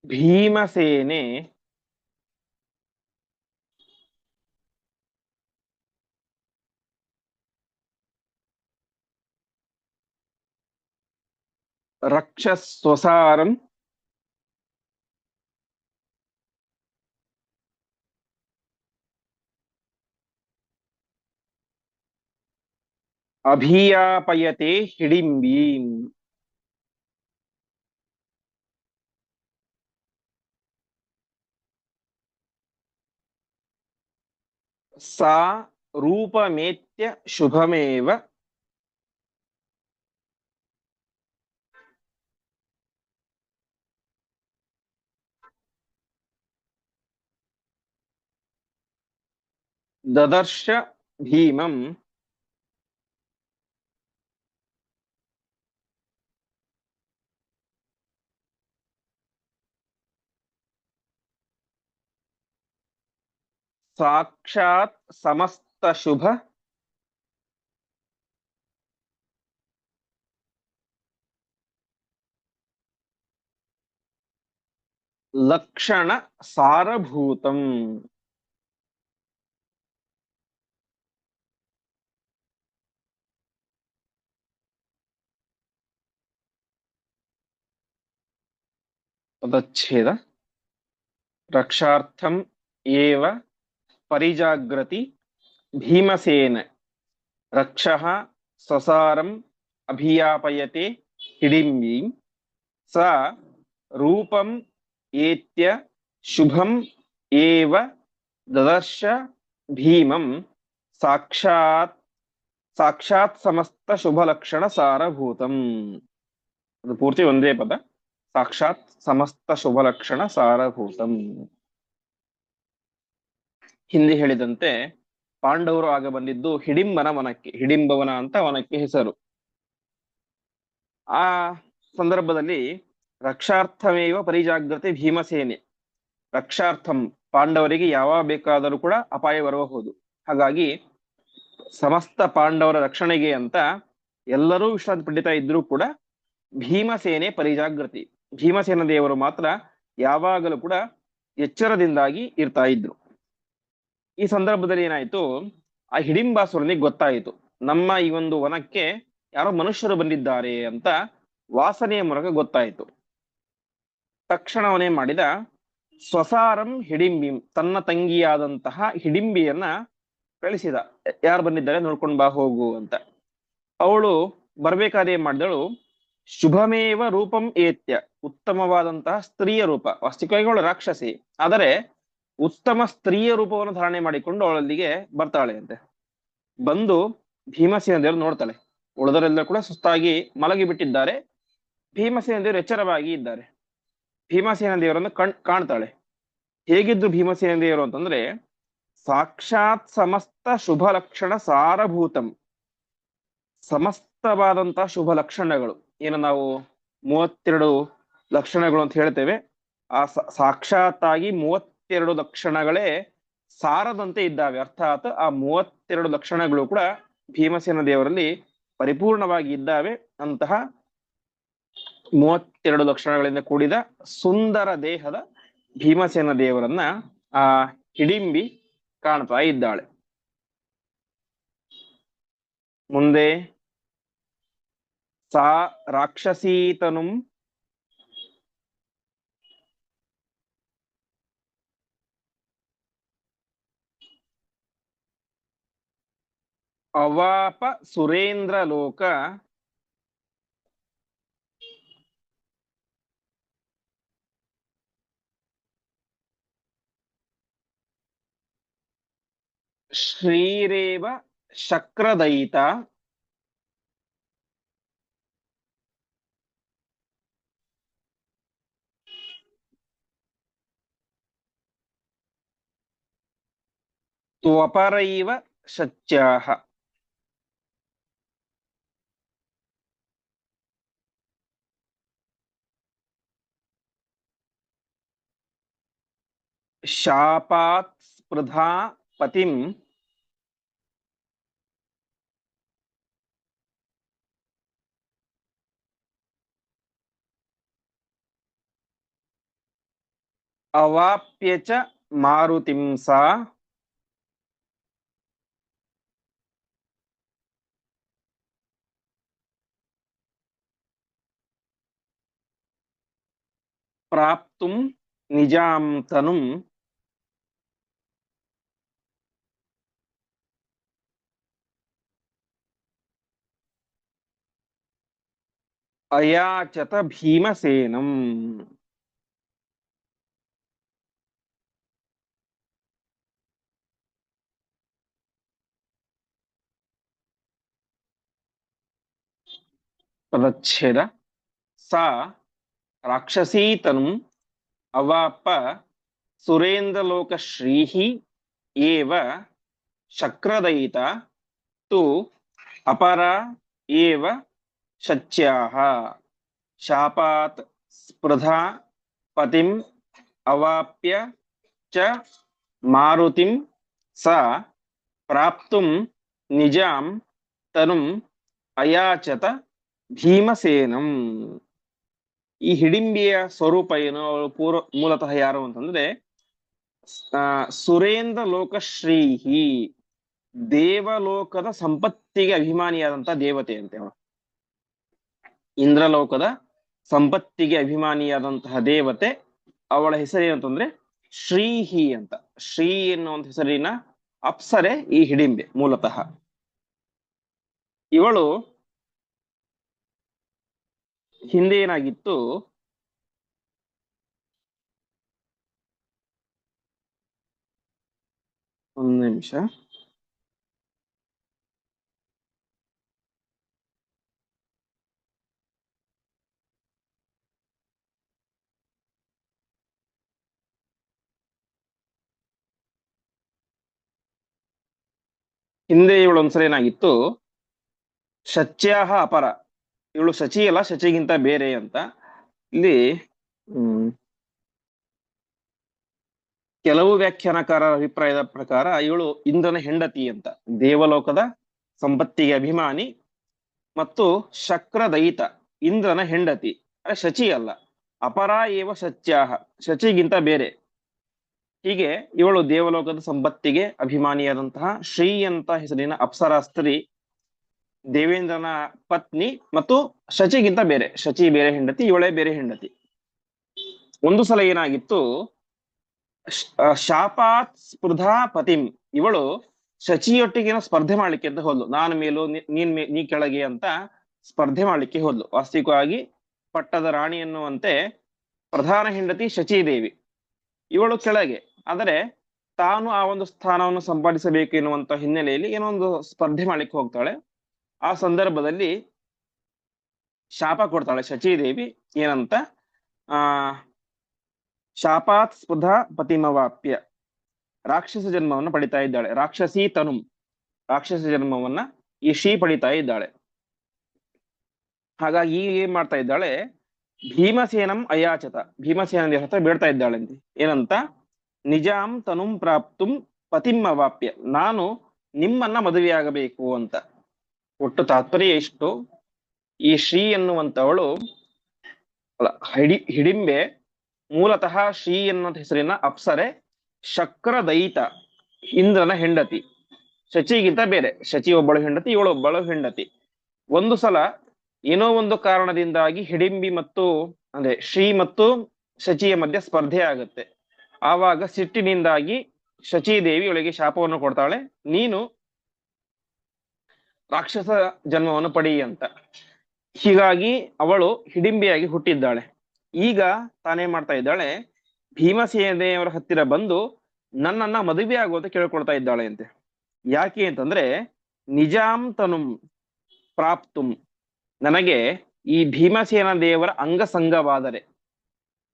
ಭೀಮಸೇನೆ ರಕ್ಷಸ್ವಸಾರಂ ಅಭಿಯಾಪಯತೆ ಹಿಡಿಂಬೀಂ. ಸಾ ರೂಪಮೇತ್ಯ ಶುಭಮೇವ ದದರ್ಶ ಭೀಮಂ ಸಾಕ್ಷಾತ್ ಸಮಸ್ತ ಶುಭ ಲಕ್ಷಣ ಸಾರಭೂತಂ. ಪದಚ್ಛೇದ. ರಕ್ಷಾರ್ಥಂ ಏವ ಪರಿಜಾಗ್ರತಿ ಭೀಮಸೇನ ರಕ್ಷಃ ಸಸಾರಂ ಅಭಿಯಾಪಯತೆ ಹಿಡಿಂಬೀಂ. ಸ ರೂಪಂ ಏತ್ಯ ಶುಭಂ ಏವ ದದರ್ಶ ಭೀಮಂ ಸಾಕ್ಷಾತ್ ಸಾಕ್ಷಾತ್ ಸಮಸ್ತ ಶುಭ ಲಕ್ಷಣ ಸಾರಭೂತಂ. ಅದು ಪೂರ್ತಿ ಒಂದೇ ಪದ. ಸಾಕ್ಷಾತ್ ಸಮಸ್ತ ಶುಭಲಕ್ಷಣ ಸಾರಭೂತಂ. ಹಿಂದೆ ಹೇಳಿದಂತೆ ಪಾಂಡವರು ಆಗ ಬಂದಿದ್ದು ಹಿಡಿಂಬನ ವನಕ್ಕೆ, ಹಿಡಿಂಬವನ ಅಂತ ವನಕ್ಕೆ ಹೆಸರು. ಆ ಸಂದರ್ಭದಲ್ಲಿ ರಕ್ಷಾರ್ಥಮೇವ ಪರಿಜಾಗ್ರತೆ ಭೀಮಸೇನೆ, ರಕ್ಷಾರ್ಥಂ ಪಾಂಡವರಿಗೆ ಯಾವಾಗ ಬೇಕಾದರೂ ಕೂಡ ಅಪಾಯ ಬರಬಹುದು. ಹಾಗಾಗಿ ಸಮಸ್ತ ಪಾಂಡವರ ರಕ್ಷಣೆಗೆ ಅಂತ ಎಲ್ಲರೂ ವಿಶ್ರಾಂತಿ ಪಡಿತಾ ಇದ್ರೂ ಕೂಡ ಭೀಮಸೇನೆ ಪರಿಜಾಗೃತಿ, ಭೀಮಸೇನ ದೇವರು ಮಾತ್ರ ಯಾವಾಗಲೂ ಕೂಡ ಎಚ್ಚರದಿಂದಾಗಿ ಇರ್ತಾ ಇದ್ರು. ಈ ಸಂದರ್ಭದಲ್ಲಿ ಏನಾಯ್ತು, ಆ ಹಿಡಿಂಬಾಸುರನಿಗೆ ಗೊತ್ತಾಯಿತು ನಮ್ಮ ಈ ಒಂದು ವನಕ್ಕೆ ಯಾರೋ ಮನುಷ್ಯರು ಬಂದಿದ್ದಾರೆ ಅಂತ ವಾಸನೆಯ ಮೂಲಕ ಗೊತ್ತಾಯಿತು. ತಕ್ಷಣ ಅವನೇನ್ ಮಾಡಿದ, ಸ್ವಸಾರಂ ಹಿಡಿಂಬಿಂ, ತನ್ನ ತಂಗಿಯಾದಂತಹ ಹಿಡಿಂಬಿಯನ್ನ ಕಳಿಸಿದ, ಯಾರು ಬಂದಿದ್ದಾರೆ ನೋಡ್ಕೊಂಡ್ ಬಾ ಹೋಗು ಅಂತ. ಅವಳು ಬರ್ಬೇಕಾದ್ರೆ ಏನ್ ಮಾಡಿದಳು, ಶುಭಮೇವ ರೂಪಂ ಏತ್ಯ, ಉತ್ತಮವಾದಂತಹ ಸ್ತ್ರೀಯ ರೂಪ, ವಾಸ್ತವಿಕವಾಗಿ ಅವಳು ರಾಕ್ಷಸಿ, ಆದರೆ ಉತ್ತಮ ಸ್ತ್ರೀಯ ರೂಪವನ್ನು ಧಾರಣೆ ಮಾಡಿಕೊಂಡು ಅವಳಲ್ಲಿಗೆ ಬರ್ತಾಳೆ ಅಂತೆ. ಬಂದು ಭೀಮಸೇನ ದೇವರು ನೋಡ್ತಾಳೆ, ಉಳಿದರೆಲ್ಲ ಕೂಡ ಸುಸ್ತಾಗಿ ಮಲಗಿ ಬಿಟ್ಟಿದ್ದಾರೆ, ಭೀಮಸೇನ ದೇವರು ಎಚ್ಚರವಾಗಿ ಇದ್ದಾರೆ. ಭೀಮಸೇನ ದೇವರನ್ನು ಕಾಣ್ತಾಳೆ. ಹೇಗಿದ್ರು ಭೀಮಸೇನ ದೇವರು ಅಂತಂದ್ರೆ ಸಾಕ್ಷಾತ್ ಸಮಸ್ತ ಶುಭ ಲಕ್ಷಣ ಸಾರಭೂತಂ, ಸಮಸ್ತವಾದಂತಹ ಶುಭ ಲಕ್ಷಣಗಳು, ಏನು ನಾವು 32 ಲಕ್ಷಣಗಳು ಅಂತ ಹೇಳ್ತೇವೆ, ಆ ಸಾಕ್ಷಾತ್ ಆಗಿ 32 ಲಕ್ಷಣಗಳೇ ಸಾರದಂತೆ ಇದ್ದಾವೆ. ಅರ್ಥಾತ್ ಆ 32 ಲಕ್ಷಣಗಳು ಕೂಡ ಭೀಮಸೇನ ದೇವರಲ್ಲಿ ಪರಿಪೂರ್ಣವಾಗಿ ಇದ್ದಾವೆ. ಅಂತಹ 32 ಲಕ್ಷಣಗಳಿಂದ ಕೂಡಿದ ಸುಂದರ ದೇಹದ ಭೀಮಸೇನ ದೇವರನ್ನ ಆ ಹಿಡಿಂಬಿ ಕಾಣ್ತಾ ಇದ್ದಾಳೆ. ಮುಂದೆ ಸಾ ರಾಕ್ಷಸೀತನುಂ ಅವಾಪ ಸುರೇಂದ್ರ ಲೋಕ ಶ್ರೀರೇವ ಶಕ್ರದಯಿತ ತ್ವಪರೈವ ಶಚ್ಯಾಹ. ಶಾಪಾತ್ ಸ್ಪೃಧಾ ಪತಿಂ ಅವಾಪ್ಯ ಚ ಮಾರುತಿಂ ಸಾ ಪ್ರಾಪ್ತುಂ ನಿಜಾಂ ತನುಂ ಅಯಾಚತ ಭೀಮಸೇನಂ. ಪದಚ್ಛೇದ. ಸಾ ರಾಕ್ಷಸೀತನುಂ ಅವಾಪ ಸುರೇಂದ್ರಲೋಕ ಶ್ರೀಹಿ ಏವ ಶಕ್ರದಯಿತ ತು ಅಪರ ಏವ ಶಚ್ಯಾಹ. ಶಾಪಾತ್ ಸ್ಪೃಧಾ ಪತಿಂ ಅವಾಪ್ಯ ಚ ಮಾರುತಿಂ ಸ ಪ್ರಾಪ್ತುಂ ನಿಜಾಂ ತನುಂ ಅಯಾಚತ ಭೀಮಸೇನಂ. ಈ ಹಿಡಿಂಬಿಯ ಸ್ವರೂಪ ಏನು, ಅವಳು ಮೂಲತಃ ಯಾರು ಅಂತಂದ್ರೆ ಸುರೇಂದ್ರ ಲೋಕಶ್ರೀಹಿ, ದೇವಲೋಕದ ಸಂಪತ್ತಿಗೆ ಅಭಿಮಾನಿಯಾದಂತಹ ದೇವತೆ ಅಂತೆ ಅವಳು. ಇಂದ್ರಲೋಕದ ಸಂಪತ್ತಿಗೆ ಅಭಿಮಾನಿಯಾದಂತಹ ದೇವತೆ. ಅವಳ ಹೆಸರೇನು ಅಂತಂದ್ರೆ ಶ್ರೀಹಿ ಅಂತ. ಶ್ರೀ ಎನ್ನುವಂತ ಹೆಸರಿನ ಅಪ್ಸರೆ ಈ ಹಿಡಿಂಬೆ ಮೂಲತಃ. ಇವಳು ಹಿಂದೆ ಏನಾಗಿತ್ತು, ಒಂದು ನಿಮಿಷ, ಹಿಂದೆ ಇವಳು ಒಂದ್ಸಲ ಏನಾಗಿತ್ತು, ಶಚ್ಯಾಹ ಅಪರ, ಇವಳು ಶಚಿ ಅಲ್ಲ, ಶಚಿಗಿಂತ ಬೇರೆ ಅಂತ. ಇಲ್ಲಿ ಕೆಲವು ವ್ಯಾಖ್ಯಾನಕಾರರ ಅಭಿಪ್ರಾಯದ ಪ್ರಕಾರ ಇವಳು ಇಂದ್ರನ ಹೆಂಡತಿ ಅಂತ. ದೇವಲೋಕದ ಸಂಪತ್ತಿಗೆ ಅಭಿಮಾನಿ ಮತ್ತು ಶಕ್ರದಯಿತ, ಇಂದ್ರನ ಹೆಂಡತಿ, ಶಚಿ ಅಲ್ಲ. ಅಪರ ಏವ ಶಚ್ಯಾಹ, ಶಚಿಗಿಂತ ಬೇರೆ. ಹೀಗೆ ಇವಳು ದೇವಲೋಕದ ಸಂಪತ್ತಿಗೆ ಅಭಿಮಾನಿಯಾದಂತಹ ಶ್ರೀ ಅಂತ ಹೆಸರಿನ ಅಪ್ಸರಾ ಸ್ತ್ರೀ, ದೇವೇಂದ್ರನ ಪತ್ನಿ ಮತ್ತು ಶಚಿಗಿಂತ ಬೇರೆ. ಶಚಿ ಬೇರೆ ಹೆಂಡತಿ, ಇವಳೇ ಬೇರೆ ಹೆಂಡತಿ. ಒಂದು ಸಲ ಏನಾಗಿತ್ತು, ಶಾಪಾತ್ ಸ್ಪೃಧಾ ಪತಿಂ, ಇವಳು ಶಚಿಯೊಟ್ಟಿಗೆ ಸ್ಪರ್ಧೆ ಮಾಡ್ಲಿಕ್ಕೆ ಅಂತ ಹೋದ್ಲು. ನಾನು ಮೇಲೂ ನೀ ಕೆಳಗೆ ಅಂತ ಸ್ಪರ್ಧೆ ಮಾಡ್ಲಿಕ್ಕೆ ಹೋದ್ಲು. ವಾಸ್ತವಿಕವಾಗಿ ಪಟ್ಟದ ರಾಣಿ ಎನ್ನುವಂತೆ ಪ್ರಧಾನ ಹೆಂಡತಿ ಶಚೀದೇವಿ, ಇವಳು ಕೆಳಗೆ. ಆದರೆ ತಾನು ಆ ಒಂದು ಸ್ಥಾನವನ್ನು ಸಂಪಾದಿಸಬೇಕು ಎನ್ನುವಂತ ಹಿನ್ನೆಲೆಯಲ್ಲಿ ಏನೋ ಒಂದು ಸ್ಪರ್ಧೆ ಮಾಡ್ಲಿಕ್ಕೆ ಹೋಗ್ತಾಳೆ. ಆ ಸಂದರ್ಭದಲ್ಲಿ ಶಾಪ ಕೊಡ್ತಾಳೆ ಶಚೀದೇವಿ. ಏನಂತ, ಶಾಪಾತ್ ಸ್ಪೃಧಾ ಪತಿಮವಾಪ್ಯ, ರಾಕ್ಷಸ ಜನ್ಮವನ್ನು ಪಡಿತಾ ಇದ್ದಾಳೆ. ರಾಕ್ಷಸೀ ತನುಂ, ರಾಕ್ಷಸ ಜನ್ಮವನ್ನ ಈ ಶ್ರೀ ಪಡಿತಾ ಇದ್ದಾಳೆ. ಹಾಗಾಗಿ ಈಗ ಏನ್ ಮಾಡ್ತಾ ಇದ್ದಾಳೆ, ಭೀಮಸೇನಂ ಅಯಾಚತ, ಭೀಮಸೇನ ದೇವರ ಹತ್ರ ಬೇಡ್ತಾ ಇದ್ದಾಳಂತೆ. ಏನಂತ, ನಿಜಾಂ ತನುಂ ಪ್ರಾಪ್ತುಂ ಪತಿಂ ಅವಾಪ್ಯ, ನಾನು ನಿಮ್ಮನ್ನ ಮದುವೆಯಾಗಬೇಕು ಅಂತ. ಒಟ್ಟು ತಾತ್ಪರ್ಯ ಎಷ್ಟು, ಈ ಶ್ರೀ ಎನ್ನುವಂತವಳು ಹಿಡಿಂಬೆ, ಮೂಲತಃ ಶ್ರೀ ಎನ್ನುವಂತ ಹೆಸರಿನ ಅಪ್ಸರೆ, ಶಕ್ರದಯಿತ, ಇಂದ್ರನ ಹೆಂಡತಿ, ಶಚಿಗಿಂತ ಬೇರೆ. ಶಚಿ ಒಬ್ಬಳು ಹೆಂಡತಿ, ಇವಳೊಬ್ಬಳು ಹೆಂಡತಿ. ಒಂದು ಸಲ ಏನೋ ಒಂದು ಕಾರಣದಿಂದಾಗಿ ಹಿಡಿಂಬಿ ಮತ್ತು ಅಂದ್ರೆ ಶ್ರೀ ಮತ್ತು ಶಚಿಯ ಮಧ್ಯೆ ಸ್ಪರ್ಧೆ ಆಗುತ್ತೆ. ಆವಾಗ ಸಿಟ್ಟಿನಿಂದಾಗಿ ಶಚೀದೇವಿ ಇವಳಿಗೆ ಶಾಪವನ್ನು ಕೊಡ್ತಾಳೆ, ನೀನು ರಾಕ್ಷಸ ಜನ್ಮವನ್ನು ಪಡಿ ಅಂತ. ಹೀಗಾಗಿ ಅವಳು ಹಿಡಿಂಬಿಯಾಗಿ ಹುಟ್ಟಿದ್ದಾಳೆ. ಈಗ ತಾನೇ ಮಾಡ್ತಾ ಇದ್ದಾಳೆ, ಭೀಮಸೇನ ದೇವರ ಹತ್ತಿರ ಬಂದು ನನ್ನನ್ನ ಮದುವೆ ಆಗುವಂತ ಕೇಳ್ಕೊಳ್ತಾ ಇದ್ದಾಳೆ ಅಂತೆ. ಯಾಕೆ ಅಂತಂದ್ರೆ, ನಿಜಾಂ ತನುಂ ಪ್ರಾಪ್ತುಂ, ನನಗೆ ಈ ಭೀಮಸೇನ ದೇವರ ಅಂಗಸಂಗವಾದರೆ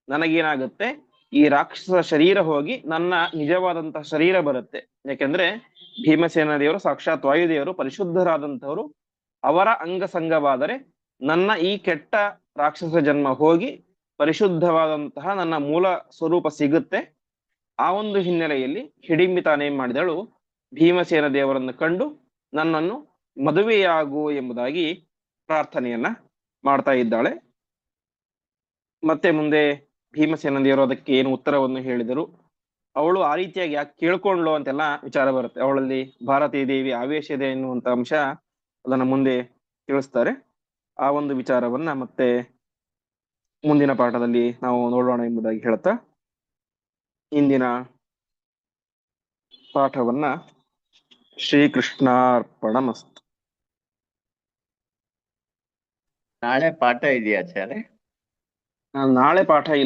ನನಗೇನಾಗುತ್ತೆ, ಈ ರಾಕ್ಷಸ ಶರೀರ ಹೋಗಿ ನನ್ನ ನಿಜವಾದಂತಹ ಶರೀರ ಬರುತ್ತೆ. ಯಾಕೆಂದ್ರೆ ಭೀಮಸೇನ ದೇವರು ಸಾಕ್ಷಾತ್ ವಾಯುದೇವರು, ಪರಿಶುದ್ಧರಾದಂಥವರು. ಅವರ ಅಂಗಸಂಗವಾದರೆ ನನ್ನ ಈ ಕೆಟ್ಟ ರಾಕ್ಷಸ ಜನ್ಮ ಹೋಗಿ ಪರಿಶುದ್ಧವಾದಂತಹ ನನ್ನ ಮೂಲ ಸ್ವರೂಪ ಸಿಗುತ್ತೆ. ಆ ಒಂದು ಹಿನ್ನೆಲೆಯಲ್ಲಿ ಹಿಡಿಂಬಿ ತಾನೇನ್ ಮಾಡಿದಳು, ಭೀಮಸೇನ ದೇವರನ್ನು ಕಂಡು ನನ್ನನ್ನು ಮದುವೆಯಾಗು ಎಂಬುದಾಗಿ ಪ್ರಾರ್ಥನೆಯನ್ನ ಮಾಡ್ತಾ ಇದ್ದಾಳೆ. ಮತ್ತೆ ಮುಂದೆ ಭೀಮಸೇನ ದೇವರು ಅದಕ್ಕೆ ಏನು ಉತ್ತರವನ್ನು ಹೇಳಿದರು, ಅವಳು ಆ ರೀತಿಯಾಗಿ ಯಾಕೆ ಕೇಳ್ಕೊಂಡ್ಲು ಅಂತೆಲ್ಲ ವಿಚಾರ ಬರುತ್ತೆ. ಅವಳಲ್ಲಿ ಭಾರತೀ ದೇವಿ ಆವೇಶ ಇದೆ ಎನ್ನುವಂತ ಅಂಶ ಅದನ್ನ ಮುಂದೆ ತಿಳಿಸ್ತಾರೆ. ಆ ಒಂದು ವಿಚಾರವನ್ನ ಮತ್ತೆ ಮುಂದಿನ ಪಾಠದಲ್ಲಿ ನಾವು ನೋಡೋಣ ಎಂಬುದಾಗಿ ಹೇಳ್ತಾ ಇಂದಿನ ಪಾಠವನ್ನ ಶ್ರೀಕೃಷ್ಣಾರ್ಪಣಮಸ್ತು. ನಾಳೆ ಪಾಠ ಇದೆಯಾ ಆಚಾರ್ಯ? ನಾಳೆ ಪಾಠ ಇಲ್ಲ.